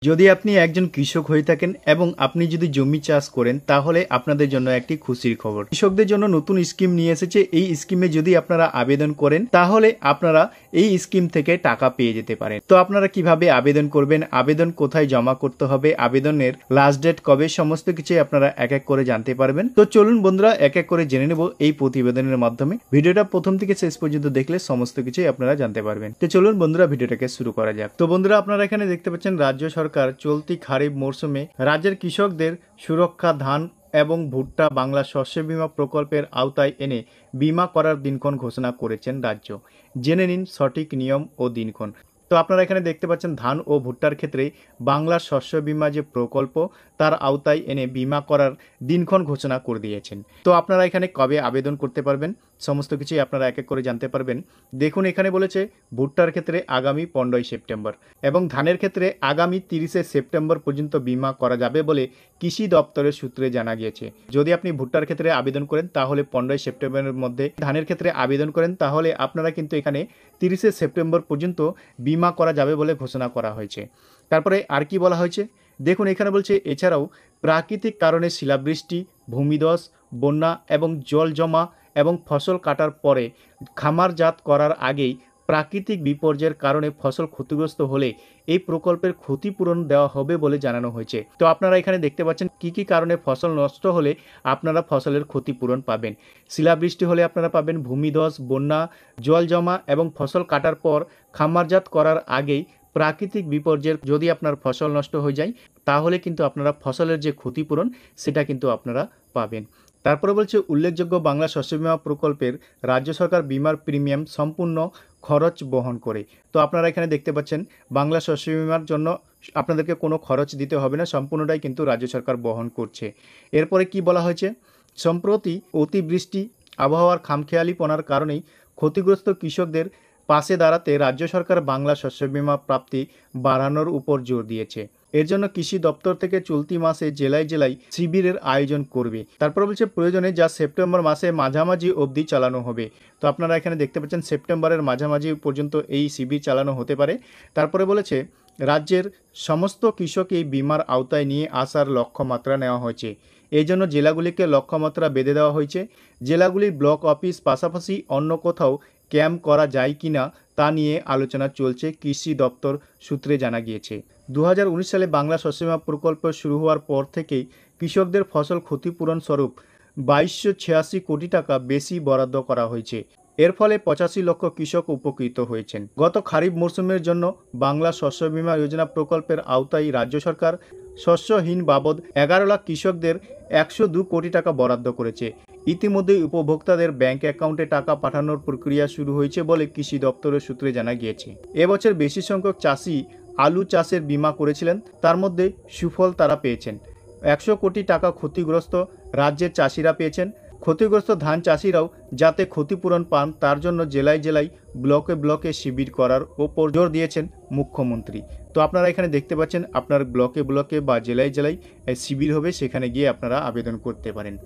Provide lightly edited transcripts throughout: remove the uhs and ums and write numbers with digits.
যদি আপনি একজন কৃষক হয়ে থাকেন এবং আপনি যদি জমি চাষ করেন তাহলে আপনাদের জন্য একটি খুশির খবর। কৃষকদের জন্য নতুন স্কিম নিয়ে এসেছে। এই স্কিমে যদি আপনারা আবেদন করেন তাহলে আপনারা এই স্কিম থেকে টাকা পেয়ে যেতে পারেন। তো আপনারা কিভাবে আবেদন করবেন, আবেদন কোথায় জমা করতে হবে, আবেদনের লাস্ট ডেট কবে, সমস্ত কিছু আপনারা এক এক করে জানতে পারবেন। তো চলুন বন্ধুরা এক এক করে জেনে নেব এই প্রতিবেদনের মাধ্যমে। ভিডিওটা প্রথম থেকে শেষ পর্যন্ত দেখলে সমস্ত কিছুই আপনারা জানতে পারবেন। তো চলুন বন্ধুরা ভিডিওটাকে শুরু করা যাক। তো বন্ধুরা আপনারা এখানে দেখতে পাচ্ছেন রাজ্য সরকার চলতি খারিফ মরশুমে রাজ্যের কৃষকদের সুরক্ষা ধান এবং ভুট্টা বাংলা শস্য বীমা প্রকল্পের আওতায় এনে বীমা করার দিনক্ষণ ঘোষণা করেছেন রাজ্য। জেনে নিন সঠিক নিয়ম ও দিনক্ষণ। তো আপনারা এখানে দেখতে পাচ্ছেন ধান ও ভুট্টার ক্ষেত্রে বাংলার শস্য বীমা যে প্রকল্প তার আওতায় এনে বীমা করার দিনক্ষণ ঘোষণা করে দিয়েছেন। তো আপনারা এখানে কবে আবেদন করতে পারবেন সমস্ত কিছুই আপনারা এক এক করে জানতে পারবেন। দেখুন এখানে বলেছে ভুট্টার ক্ষেত্রে আগামী 15ই সেপ্টেম্বর এবং ধানের ক্ষেত্রে আগামী 30শে সেপ্টেম্বর পর্যন্ত বীমা করা যাবে বলে কৃষি দপ্তরের সূত্রে জানা গিয়েছে। যদি আপনি ভুট্টার ক্ষেত্রে আবেদন করেন তাহলে 15ই সেপ্টেম্বরের মধ্যে, ধানের ক্ষেত্রে আবেদন করেন তাহলে আপনারা কিন্তু এখানে 30শে সেপ্টেম্বর পর্যন্ত বীমা করা যাবে বলে ঘোষণা করা হয়েছে। তারপরে আর কি বলা হয়েছে দেখুন এখানে বলছে এছাড়াও প্রাকৃতিক কারণে শিলাবৃষ্টি, ভূমিধস, বন্যা এবং জল জমা এবং ফসল কাটার পরে খামারজাত করার আগেই প্রাকৃতিক বিপর্যয়ের কারণে ফসল ক্ষতিগ্রস্ত হলে এই প্রকল্পের ক্ষতিপূরণ দেওয়া হবে বলে জানানো হয়েছে। তো আপনারা এখানে দেখতে পাচ্ছেন কি কি কারণে ফসল নষ্ট হলে আপনারা ফসলের ক্ষতিপূরণ পাবেন। শিলাবৃষ্টি হলে আপনারা পাবেন ভূমিধস, বন্যা, জল জমা এবং ফসল কাটার পর খামারজাত করার আগেই প্রাকৃতিক বিপর্যয়ের যদি আপনার ফসল নষ্ট হয়ে যায় তাহলে কিন্তু আপনারা ফসলের যে ক্ষতিপূরণ সেটা কিন্তু আপনারা পাবেন। তারপরে বলছে উল্লেখযোগ্য বাংলা শস্য বীমা প্রকল্পের রাজ্য সরকার বীমার প্রিমিয়াম সম্পূর্ণ খরচ বহন করে। তো আপনারা এখানে দেখতে পাচ্ছেন বাংলা শস্য বীমার জন্য আপনাদেরকে কোনো খরচ দিতে হবে না, সম্পূর্ণটাই কিন্তু রাজ্য সরকার বহন করছে। এরপরে কি বলা হয়েছে সম্প্রতি অতিবৃষ্টি আবহাওয়ার খামখেয়ালিপনার কারণেই ক্ষতিগ্রস্ত কৃষকদের পাশে দাঁড়াতে রাজ্য সরকার বাংলা শস্য বীমা প্রাপ্তি বাড়ানোর উপর জোর দিয়েছে। এর জন্য কৃষি দপ্তর থেকে চলতি মাসে জেলায় জেলায় শিবিরের আয়োজন করবে। তারপর বলছে প্রয়োজনে যা সেপ্টেম্বর মাসে মাঝামাঝি অবধি চালানো হবে। তো আপনারা এখানে দেখতে পাচ্ছেন সেপ্টেম্বরের মাঝামাঝি পর্যন্ত এই শিবির চালানো হতে পারে। তারপরে বলেছে রাজ্যের সমস্ত কৃষক এই বীমার আওতায় নিয়ে আসার লক্ষ্যমাত্রা নেওয়া হয়েছে। এই জন্য জেলাগুলিকে লক্ষ্যমাত্রা বেঁধে দেওয়া হয়েছে। জেলাগুলির ব্লক অফিস পাশাপাশি অন্য কোথাও ক্যাম্প করা যায় কিনা তা নিয়ে আলোচনা চলছে কৃষি দপ্তর সূত্রে জানা গিয়েছে। 2019 সালে বাংলা শস্য বীমা প্রকল্প শুরু হওয়ার পর থেকেই কৃষকদের ফসল ক্ষতিপূরণ স্বরূপ 2286 কোটি টাকা বেশি বরাদ্দ করা হয়েছে। এর ফলে 85 লক্ষ কৃষক উপকৃত হয়েছেন। গত খারিফ মরশুমের জন্য বাংলা শস্য বীমা যোজনা প্রকল্পের আওতায় রাজ্য সরকার শস্যহীন বাবদ 11 লাখ কৃষকদের 102 কোটি টাকা বরাদ্দ করেছে। ইতিমধ্যেই উপভোক্তাদের ব্যাংক অ্যাকাউন্টে টাকা পাঠানোর প্রক্রিয়া শুরু হয়েছে বলে কৃষি দপ্তরের সূত্রে জানা গিয়েছে। এবছর বেশি সংখ্যক চাষি আলু চাষের বীমা করেছিলেন, তার মধ্যে সুফল তারা পেয়েছেন। 100 কোটি টাকা ক্ষতিগ্রস্ত রাজ্যের চাষিরা পেয়েছেন। ক্ষতিগ্রস্ত ধান চাষিরাও যাতে ক্ষতিপূরণ পান তার জন্য জেলায় জেলায় ব্লকে ব্লকে শিবির করার ওপর জোর দিয়েছেন মুখ্যমন্ত্রী। তো আপনারা এখানে দেখতে পাচ্ছেন আপনার ব্লকে ব্লকে বা জেলায় জেলায় শিবির হবে, সেখানে গিয়ে আপনারা আবেদন করতে পারেন।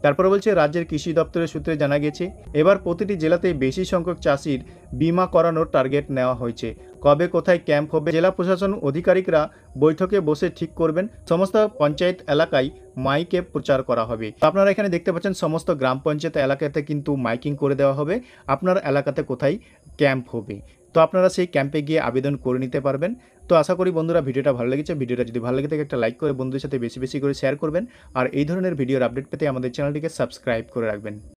তারপরে বলছে রাজ্যের কৃষি দপ্তরের সূত্রে জানা গেছে এবার প্রতিটি জেলাতেই বেশি সংখ্যক চাষির বীমা করানোর টার্গেট নেওয়া হয়েছে। কবে কোথায় ক্যাম্প হবে জেলা প্রশাসন আধিকারিকরা বৈঠকে বসে ঠিক করবেন। সমস্ত পঞ্চায়েত এলাকায় মাইকে প্রচার করা হবে। আপনারা এখানে দেখতে পাচ্ছেন সমস্ত গ্রাম পঞ্চায়েত এলাকাতে কিন্তু মাইকিং করে দেওয়া হবে আপনার এলাকাতে কোথায় ক্যাম্প হবে। তো আপনারা সেই ক্যাম্পে গিয়ে আবেদন করে নিতে পারবেন। তো আশা করি বন্ধুরা ভিডিওটা ভালো লেগেছে। ভিডিওটা যদি ভালো লেগে থাকে একটা লাইক করে বন্ধুদের সাথে বেশি বেশি করে শেয়ার করবেন আর এই ধরনের ভিডিওর আপডেট পেতে আমাদের চ্যানেলটিকে সাবস্ক্রাইব করে রাখবেন।